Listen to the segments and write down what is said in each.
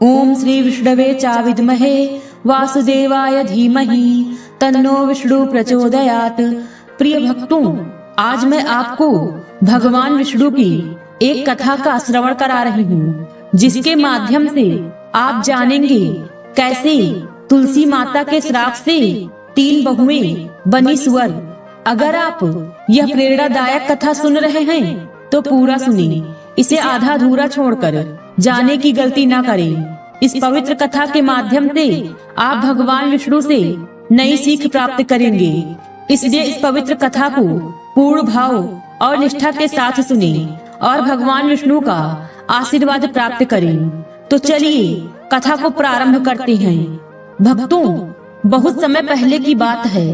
ओम श्री विष्णवे चा विद्महे वासुदेवाय धीमहि तन्नो विष्णु प्रचोदयात्। प्रिय भक्तों, आज मैं आपको भगवान विष्णु की एक कथा का श्रवण करा रही हूँ, जिसके माध्यम से आप जानेंगे कैसे तुलसी माता के श्राप से 3 बहुएं बनी सुअर। अगर आप यह प्रेरणादायक कथा सुन रहे हैं तो पूरा सुनिए, इसे आधा अधूरा छोड़कर जाने की गलती न करें। इस पवित्र कथा के माध्यम से आप भगवान विष्णु से नई सीख प्राप्त करेंगे, इसलिए इस पवित्र कथा को पूर्ण भाव और निष्ठा के साथ सुने और भगवान विष्णु का आशीर्वाद प्राप्त करें। तो चलिए कथा को प्रारंभ करते हैं। भक्तों, बहुत समय पहले की बात है।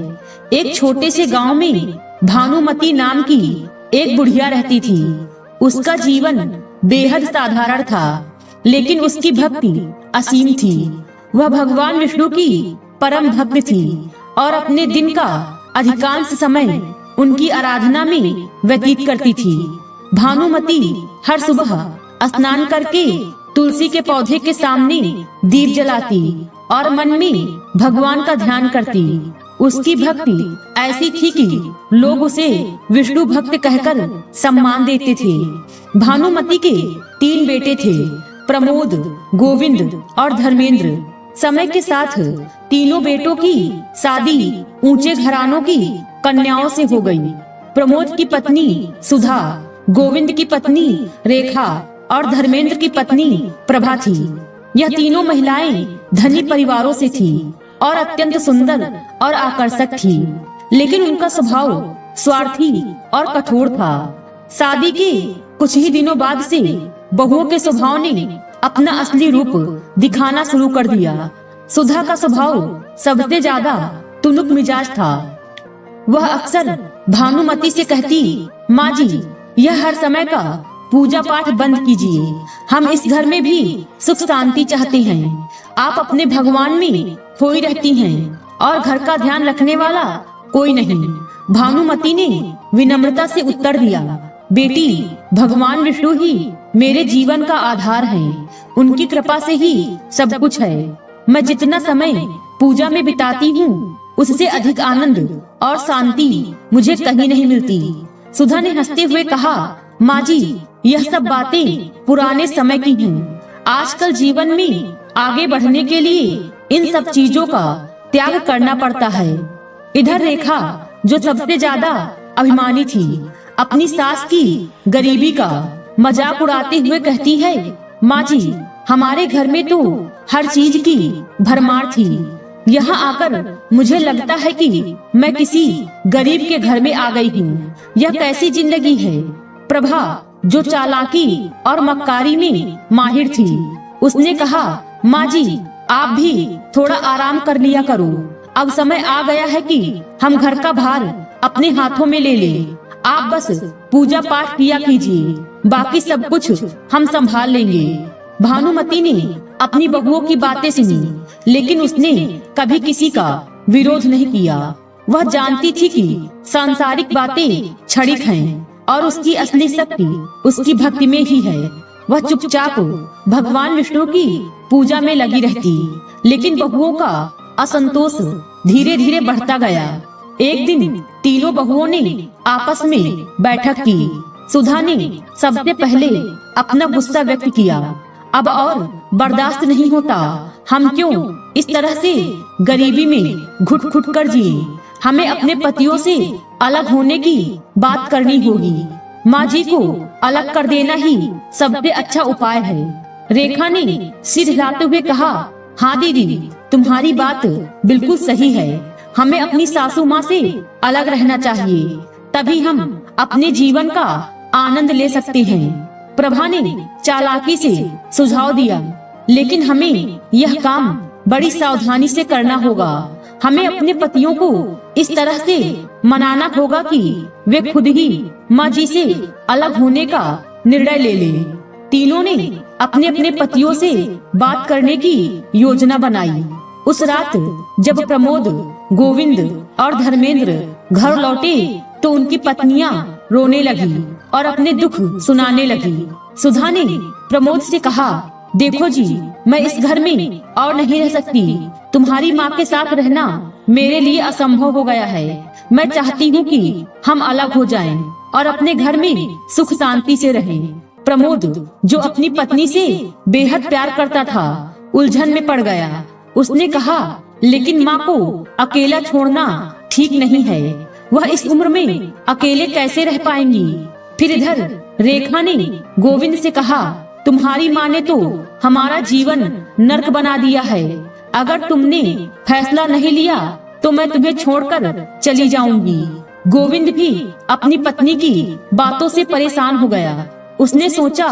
एक छोटे से गांव में भानुमती नाम की एक बुढ़िया रहती थी। उसका जीवन बेहद साधारण था, लेकिन उसकी भक्ति असीम थी। वह भगवान विष्णु की परम भक्त थी और अपने दिन का अधिकांश समय उनकी आराधना में व्यतीत करती थी। भानुमती हर सुबह स्नान करके तुलसी के पौधे के सामने दीप जलाती और मन में भगवान का ध्यान करती। उसकी भक्ति ऐसी थी कि लोग उसे विष्णु भक्त कहकर सम्मान देते थे। भानुमती के 3 बेटे थे, प्रमोद, गोविंद और धर्मेंद्र। समय के साथ तीनों बेटों की शादी ऊंचे घरानों की कन्याओं से हो गई। प्रमोद की पत्नी सुधा, गोविंद की पत्नी रेखा और धर्मेंद्र की पत्नी प्रभा थी। यह तीनों महिलाएं धनी परिवारों से थी और अत्यंत सुंदर और आकर्षक थी, लेकिन उनका स्वभाव स्वार्थी और कठोर था। शादी के कुछ ही दिनों बाद से बहुओं के स्वभाव ने अपना असली रूप दिखाना शुरू कर दिया। सुधा का स्वभाव सबसे ज्यादा तुनुक मिजाज था। वह अक्सर भानुमती से कहती, माँ जी, यह हर समय का पूजा पाठ बंद कीजिए। हम इस घर में भी सुख शांति चाहते हैं। आप अपने भगवान में खोई रहती हैं और घर का ध्यान रखने वाला कोई नहीं। भानुमती ने विनम्रता से उत्तर दिया, बेटी, भगवान विष्णु ही मेरे जीवन का आधार हैं। उनकी कृपा से ही सब कुछ है। मैं जितना समय पूजा में बिताती हूँ, उससे अधिक आनंद और शांति मुझे कहीं नहीं मिलती। सुधा ने हंसते हुए कहा, माँ जी, यह सब बातें पुराने समय की हैं। आजकल जीवन में आगे बढ़ने के लिए इन सब चीजों का त्याग करना पड़ता है। इधर रेखा, जो सबसे ज्यादा अभिमानी थी, अपनी सास की गरीबी का मजाक उड़ाते हुए कहती है, माँ जी, हमारे घर में तो हर चीज की भरमार थी। यहाँ आकर मुझे लगता है कि मैं किसी गरीब के घर में आ गई हूँ। यह कैसी जिंदगी है। प्रभा, जो चालाकी और मक्कारी में माहिर थी, उसने कहा, माँ जी, आप भी थोड़ा आराम कर लिया करो। अब समय आ गया है कि हम घर का भार अपने हाथों में ले लें। आप बस पूजा पाठ किया कीजिए, बाकी सब कुछ हम संभाल लेंगे। भानुमती ने अपनी बहुओं की बातें सुनी, लेकिन उसने कभी किसी का विरोध नहीं किया। वह जानती थी कि सांसारिक बातें क्षणिक हैं और उसकी असली शक्ति उसकी भक्ति में ही है। वह चुपचाप भगवान विष्णु की पूजा में लगी रहती, लेकिन बहुओं का असंतोष धीरे धीरे बढ़ता गया। एक दिन तीनों बहुओं ने आपस में बैठक की। सुधा ने सबसे पहले अपना गुस्सा व्यक्त किया, अब और बर्दाश्त नहीं होता। हम क्यों इस तरह से गरीबी में घुट घुट कर जिए। हमें अपने पतियों से अलग होने की बात करनी होगी। माँ जी को अलग कर देना ही सबसे अच्छा उपाय है। रेखा ने सिर हिलाते हुए कहा, हाँ दीदी, तुम्हारी बात बिल्कुल सही है। हमें अपनी सासू माँ से अलग रहना चाहिए, तभी हम अपने जीवन का आनंद ले सकते हैं। प्रभा ने चालाकी से सुझाव दिया, लेकिन हमें यह काम बड़ी सावधानी से करना होगा। हमें अपने पतियों को इस तरह से मनाना होगा कि वे खुद ही माँ जी से अलग होने का निर्णय ले लें। तीनों ने अपने अपने पतियों से बात करने की योजना बनाई। उस रात जब प्रमोद, गोविंद और धर्मेंद्र घर लौटे तो उनकी पत्नियां रोने लगी और अपने दुख सुनाने लगी। सुधा ने प्रमोद से कहा, देखो जी, मैं इस घर में और नहीं रह सकती। तुम्हारी माँ के साथ रहना मेरे लिए असंभव हो गया है। मैं चाहती हूँ कि हम अलग हो जाएं और अपने घर में सुख शांति से रहें। प्रमोद, जो अपनी पत्नी से बेहद प्यार करता था, उलझन में पड़ गया। उसने कहा, लेकिन माँ को अकेला छोड़ना ठीक नहीं है। वह इस उम्र में अकेले कैसे रह पाएंगी। फिर इधर रेखा ने गोविंद से कहा, तुम्हारी माँ ने तो हमारा जीवन नर्क बना दिया है। अगर तुमने फैसला नहीं लिया तो मैं तुम्हें छोड़कर चली जाऊंगी। गोविंद भी अपनी पत्नी की बातों से परेशान हो गया। उसने सोचा,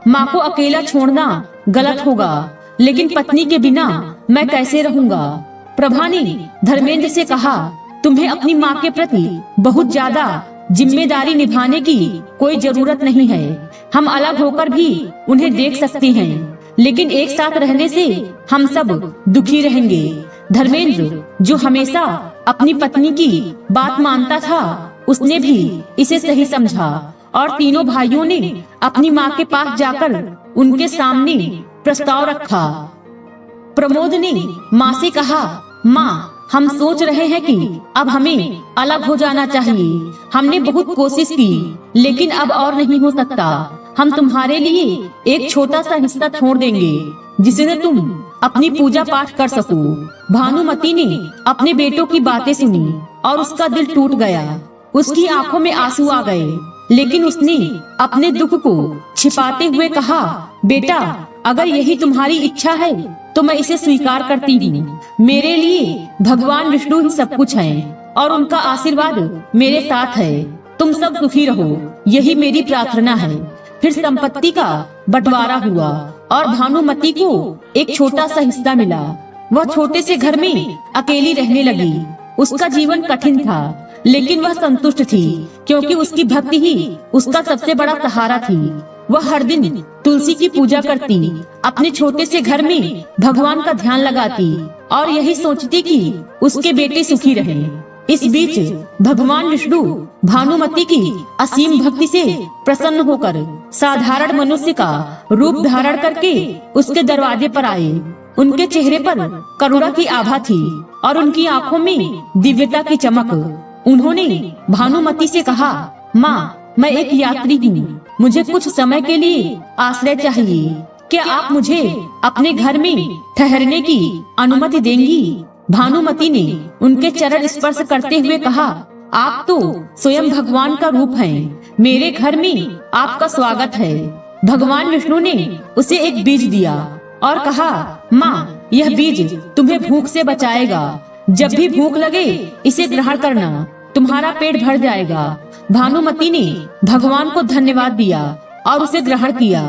माँ को अकेला छोड़ना गलत होगा, लेकिन पत्नी के बिना मैं कैसे रहूंगा। प्रभा ने धर्मेंद्र से कहा, तुम्हें अपनी माँ के प्रति बहुत ज्यादा जिम्मेदारी निभाने की कोई जरूरत नहीं है। हम अलग होकर भी उन्हें देख सकते हैं, लेकिन एक साथ रहने से हम सब दुखी रहेंगे। धर्मेंद्र, जो हमेशा अपनी पत्नी की बात मानता था, उसने भी इसे सही समझा और तीनों भाइयों ने अपनी माँ के पास जाकर उनके सामने प्रस्ताव रखा। प्रमोद ने माँ से कहा, माँ, हम सोच रहे हैं कि अब हमें अलग हो जाना चाहिए। हमने बहुत कोशिश की, लेकिन अब और नहीं हो सकता। हम तुम्हारे लिए एक छोटा सा हिस्सा छोड़ देंगे, जिससे तुम अपनी पूजा पाठ कर सको। भानुमति ने अपने बेटों की बातें सुनी और उसका दिल टूट गया। उसकी आंखों में आंसू आ गए, लेकिन उसने अपने दुख को छिपाते हुए कहा, बेटा, अगर यही तुम्हारी इच्छा है तो मैं इसे स्वीकार करती हूँ। मेरे लिए भगवान विष्णु ही सब कुछ है और उनका आशीर्वाद मेरे साथ है। तुम सब सुखी रहो, यही मेरी प्रार्थना है। फिर संपत्ति का बंटवारा हुआ और भानुमति को एक छोटा सा हिस्सा मिला। वह छोटे से घर में अकेली रहने लगी। उसका जीवन कठिन था, लेकिन वह संतुष्ट थी, क्योंकि उसकी भक्ति ही उसका सबसे बड़ा सहारा थी। वह हर दिन तुलसी की पूजा करती, अपने छोटे से घर में भगवान का ध्यान लगाती और यही सोचती कि उसके बेटे सुखी रहें। इस बीच भगवान विष्णु भानुमति की असीम भक्ति से प्रसन्न होकर साधारण मनुष्य का रूप धारण करके उसके दरवाजे पर आए। उनके चेहरे पर करुणा की आभा थी और उनकी आंखों में दिव्यता की चमक। उन्होंने भानुमति से कहा, माँ, मैं एक यात्री हूँ, मुझे कुछ समय के लिए आश्रय चाहिए। क्या आप मुझे अपने घर में ठहरने की अनुमति देंगी? भानुमति ने उनके चरण स्पर्श करते हुए कहा, आप तो स्वयं भगवान का रूप हैं। मेरे घर में आपका स्वागत है। भगवान विष्णु ने उसे एक बीज दिया और कहा, माँ, यह बीज तुम्हें भूख से बचाएगा। जब भी भूख लगे इसे ग्रहण करना, तुम्हारा पेट भर जाएगा। भानुमति ने भगवान को धन्यवाद दिया और उसे ग्रहण किया।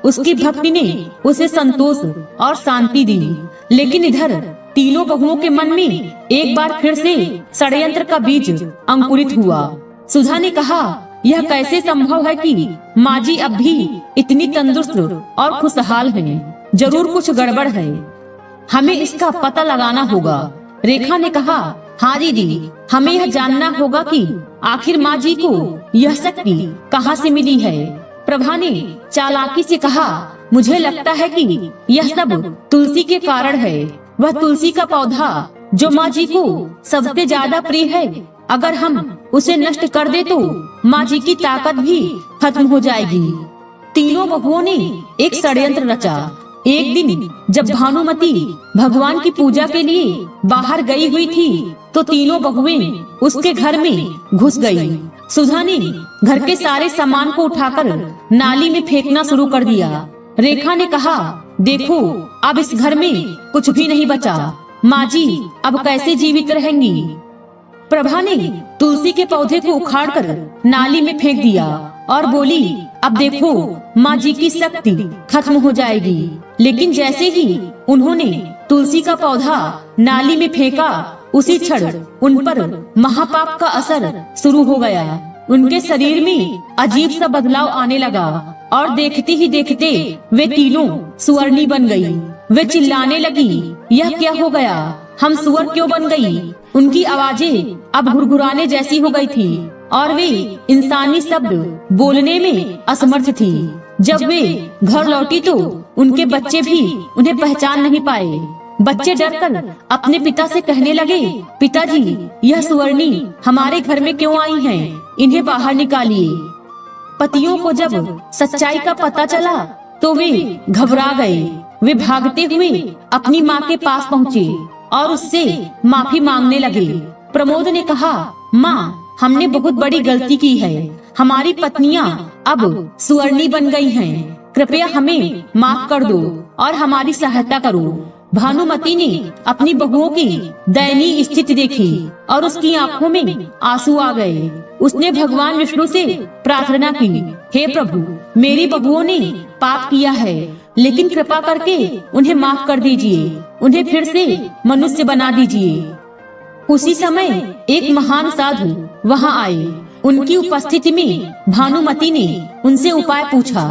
उसकी भक्ति ने उसे संतोष और शांति दी। लेकिन इधर तीनों बहुओं के मन में एक बार फिर से षड्यंत्र का बीज अंकुरित हुआ। सुधा ने कहा, यह कैसे संभव है कि माँ जी अब भी इतनी तंदुरुस्त और खुशहाल हैं? जरूर कुछ गड़बड़ है, हमें इसका पता लगाना होगा। रेखा ने कहा, हाँ दीदी, हमें यह जानना होगा कि आखिर माँ जी को यह शक्ति कहाँ से मिली है। प्रभा ने चालाकी से कहा, मुझे लगता है कि यह सब तुलसी के कारण है। वह तुलसी का पौधा जो माँ जी को सबसे ज्यादा प्रिय है, अगर हम उसे नष्ट कर दे तो माँ जी की ताकत भी खत्म हो जाएगी। तीनों बहुओं ने एक षड्यंत्र रचा। एक दिन जब भानुमति भगवान की पूजा के लिए बाहर गई हुई थी, तो तीनों बहुएं उसके घर में घुस गयी। सुधा ने घर के सारे सामान को उठाकर नाली में फेंकना शुरू कर दिया। रेखा ने कहा, देखो, अब इस घर में कुछ भी नहीं बचा। माँ जी अब कैसे जीवित रहेंगी? प्रभा ने तुलसी के पौधे को उखाड़कर नाली में फेंक दिया और बोली, अब देखो, माँ जी की शक्ति खत्म हो जाएगी। लेकिन जैसे ही उन्होंने तुलसी का पौधा नाली में फेंका, उसी क्षण उन पर महापाप का असर शुरू हो गया। उनके शरीर में अजीब सा बदलाव आने लगा और देखते ही देखते वे तीनों सुअरनी बन गई। वे चिल्लाने लगी, यह क्या हो गया? हम सुअर क्यों बन गई? उनकी आवाजें अब घुरघुराने जैसी हो गई थी और वे इंसानी शब्द बोलने में असमर्थ थी। जब वे घर लौटी तो उनके बच्चे भी उन्हें पहचान नहीं पाए। बच्चे डरकर अपने पिता से कहने लगे, पिताजी, यह सुवर्णी हमारे घर में क्यों आई हैं? इन्हें बाहर निकालिए। पतियों को जब सच्चाई का पता चला तो वे घबरा गए। वे भागते हुए अपनी माँ के पास पहुँचे और उससे माफी मांगने लगे। प्रमोद ने कहा, माँ, हमने बहुत बड़ी गलती की है। हमारी पत्नियां अब सुवर्णी बन गई हैं। कृपया हमें माफ कर दो और हमारी सहायता करो। भानुमति ने अपनी बहुओं की दयनीय स्थिति देखी और उसकी आंखों में आंसू आ गए। उसने भगवान विष्णु से प्रार्थना की, हे प्रभु, मेरी बहुओं ने पाप किया है, लेकिन कृपा करके उन्हें माफ कर दीजिए। उन्हें फिर से मनुष्य बना दीजिए। उसी समय एक महान साधु वहां आए। उनकी उपस्थिति में भानुमति ने उनसे उपाय पूछा।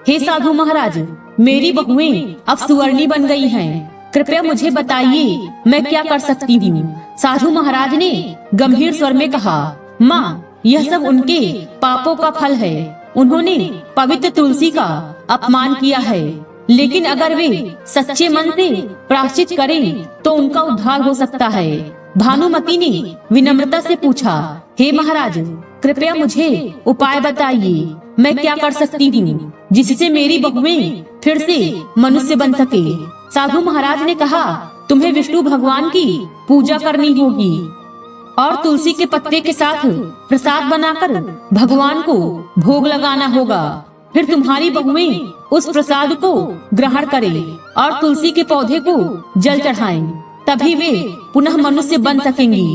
हे साधु महाराज, मेरी बहुएं अब सुवर्णी बन गई हैं। कृपया मुझे बताइए मैं क्या कर सकती हूँ। साधु महाराज ने गंभीर स्वर में कहा, माँ, यह सब उनके पापों का फल है। उन्होंने पवित्र तुलसी का अपमान किया है, लेकिन अगर वे सच्चे मन से प्रायश्चित करें तो उनका उद्धार हो सकता है। भानुमति ने विनम्रता से पूछा, हे महाराज, कृपया मुझे उपाय बताइए। मैं क्या कर सकती हूँ जिससे मेरी बहुएं फिर से मनुष्य बन सके। साधु महाराज ने कहा, तुम्हें विष्णु भगवान की पूजा करनी होगी और तुलसी के पत्ते के साथ प्रसाद बनाकर भगवान को भोग लगाना होगा। फिर तुम्हारी बहुएं उस प्रसाद को ग्रहण करें और तुलसी के पौधे को जल चढ़ाएं, तभी वे पुनः मनुष्य बन सकेंगी।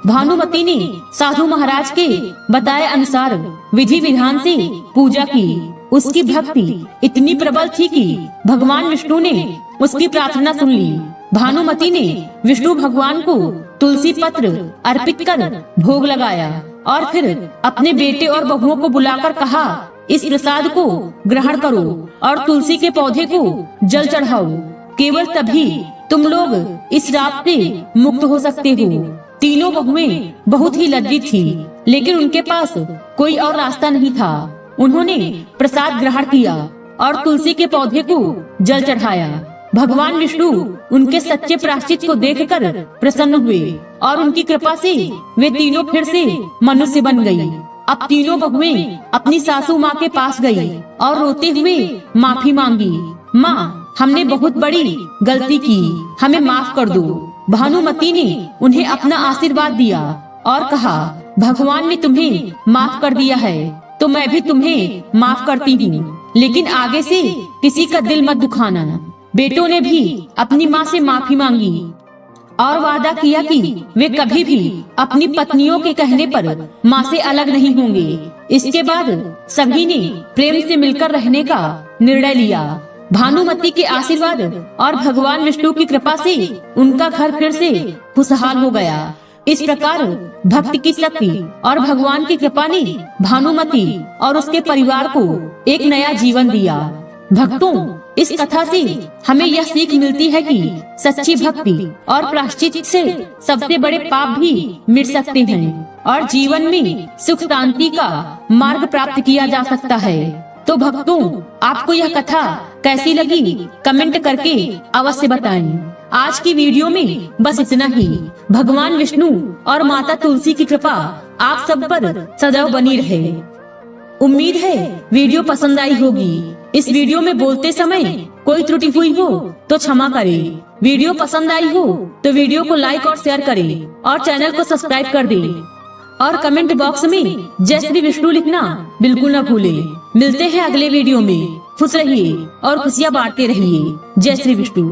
भानुमति ने साधु महाराज के बताए अनुसार विधि विधान से पूजा की। उसकी भक्ति इतनी प्रबल थी कि भगवान विष्णु ने उसकी प्रार्थना सुन ली। भानुमति ने विष्णु भगवान को तुलसी पत्र अर्पित कर भोग लगाया और फिर अपने बेटे और बहुओं को बुलाकर कहा, इस प्रसाद को ग्रहण करो और तुलसी के पौधे को जल चढ़ाओ। केवल तभी तुम लोग इस रात से मुक्त हो सकते हो। तीनों बहुएं बहुत ही लज्जित थी, लेकिन उनके पास कोई और रास्ता नहीं था। उन्होंने प्रसाद ग्रहण किया और तुलसी के पौधे को जल चढ़ाया। भगवान विष्णु उनके सच्चे प्रायश्चित को देखकर प्रसन्न हुए और उनकी कृपा से वे तीनों फिर से मनुष्य बन गयी। अब तीनों बहुएं अपनी सासू माँ के पास गयी और रोते हुए माफी मांगी। माँ, हमने बहुत बड़ी गलती की, हमें माफ कर दो। भानुमति ने उन्हें अपना आशीर्वाद दिया और कहा, भगवान ने तुम्हें माफ कर दिया है तो मैं भी तुम्हें माफ करती हूँ, लेकिन आगे से किसी का दिल मत दुखाना। बेटों ने भी अपनी माँ से माफी मांगी और वादा किया कि वे कभी भी अपनी पत्नियों के कहने पर माँ से अलग नहीं होंगे। इसके बाद सभी ने प्रेम से मिलकर रहने का निर्णय लिया। भानुमति के आशीर्वाद और भगवान विष्णु की कृपा से उनका घर फिर से खुशहाल हो गया। इस प्रकार भक्ति की शक्ति और भगवान की कृपा ने भानुमति और उसके परिवार को एक नया जीवन दिया। भक्तों, इस कथा से हमें यह सीख मिलती है कि सच्ची भक्ति और प्रायश्चित से सबसे बड़े पाप भी मिट सकते हैं और जीवन में सुख शांति का मार्ग प्राप्त किया जा सकता है। तो भक्तों, आपको यह कथा कैसी लगी कमेंट करके अवश्य बताएं। आज की वीडियो में बस इतना ही। भगवान विष्णु और माता तुलसी की कृपा आप सब पर सदैव बनी रहे। उम्मीद है वीडियो पसंद आई होगी। इस वीडियो में बोलते समय कोई त्रुटि हुई हो तो क्षमा करें। वीडियो पसंद आई हो तो वीडियो को लाइक और शेयर करें और चैनल को सब्सक्राइब कर दें और कमेंट बॉक्स में जय श्री विष्णु लिखना बिल्कुल न भूलें। मिलते हैं अगले वीडियो में। खुश रहिए और खुशियाँ बांटते रहिए। जय श्री विष्णु।